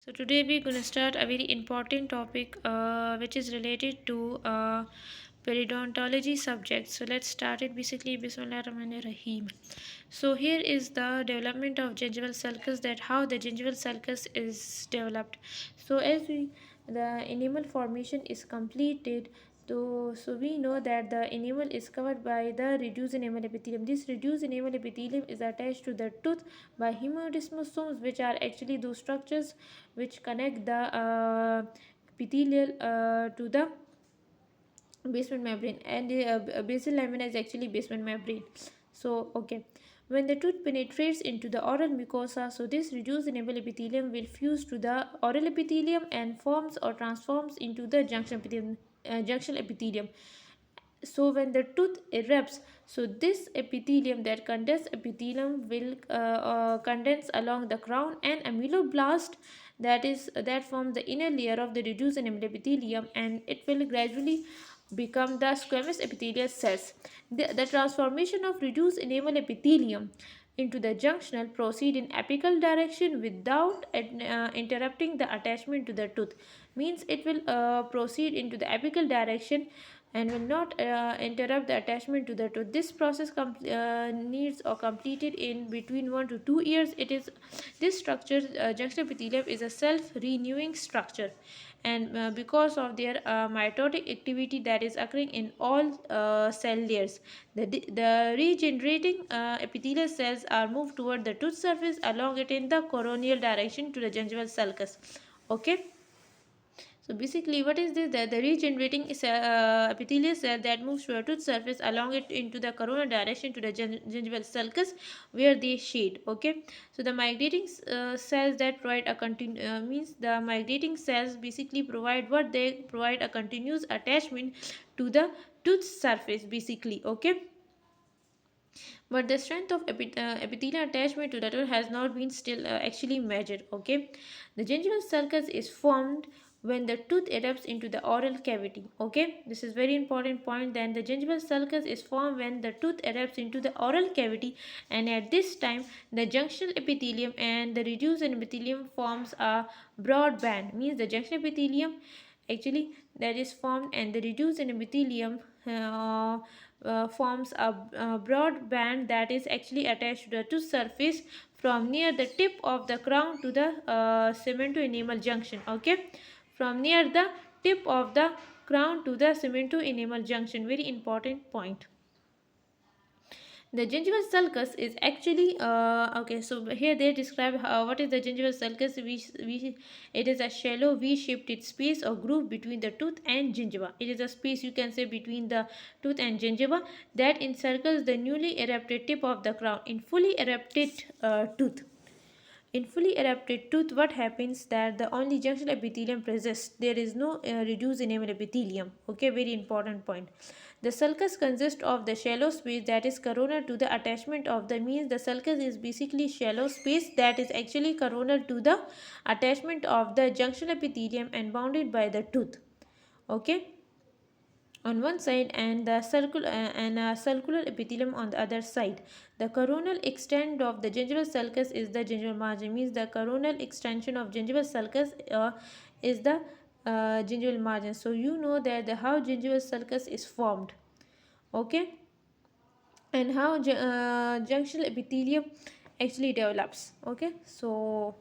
So today we're going to start a very important topic which is related to periodontology subject. So let's start it. Basically, Bismillahirrahmanirrahim. So here is the development of gingival sulcus, that how the gingival sulcus is developed. So as we the enamel formation is completed, so we know that the enamel is covered by the reduced enamel epithelium. This reduced enamel epithelium is attached to the tooth by hemodesmosomes, which are actually those structures which connect the epithelial to the basement membrane, and basal lamina is actually basement membrane. So okay, when the tooth penetrates into the oral mucosa, so this reduced enamel epithelium will fuse to the oral epithelium and forms or transforms into the junction epithelium. So when the tooth erupts, so this epithelium, that condensed epithelium, will condense along the crown, and ameloblast, that forms the inner layer of the reduced enamel epithelium, and it will gradually become the squamous epithelial cells. The transformation of reduced enamel epithelium into the junctional proceed in apical direction without interrupting the attachment to the tooth. Means it will proceed into the apical direction and will not interrupt the attachment to the tooth. This process needs or completed in between 1 to 2 years. It is this structure, junctional epithelium, is a self-renewing structure, and because of their mitotic activity that is occurring in all cell layers, the regenerating epithelial cells are moved toward the tooth surface along it in the coronial direction to the gingival sulcus. Okay, so basically, what is this? The regenerating epithelial cell that moves to a tooth surface along it into the coronal direction to the gingival sulcus, where they shed. Okay, so the migrating cells that provide a means the migrating cells basically provide what they provide a continuous attachment to the tooth surface. Basically, okay, but the strength of epithelial attachment to the tooth has not been still actually measured. Okay, the gingival sulcus is formed when the tooth erupts into the oral cavity. Okay, this is very important point. Then the gingival sulcus is formed when the tooth erupts into the oral cavity, and at this time the junctional epithelium and the reduced epithelium forms a broad band. Means the junctional epithelium actually that is formed, and the reduced epithelium forms a broad band that is actually attached to the tooth surface from near the tip of the crown to the cemento-enamel junction. Okay, from near the tip of the crown to the cemento-enamel junction. Very important point. The gingival sulcus is actually okay. So here they describe what is the gingival sulcus. It is a shallow V-shaped space or groove between the tooth and gingiva. It is a space, you can say, between the tooth and gingiva that encircles the newly erupted tip of the crown. In fully erupted tooth, in fully erupted tooth, what happens that the only junctional epithelium persists. There is no reduced enamel epithelium. Okay, very important point. The sulcus consists of the shallow space that is coronal to the attachment of the means. The sulcus is basically shallow space that is actually coronal to the attachment of the junctional epithelium and bounded by the tooth. Okay, on one side, and the circular epithelium on the other side. The coronal extent of the gingival sulcus is the gingival margin. Means the coronal extension of gingival sulcus is the gingival margin. So you know that how gingival sulcus is formed. Okay, and how junctional epithelium actually develops. Okay, so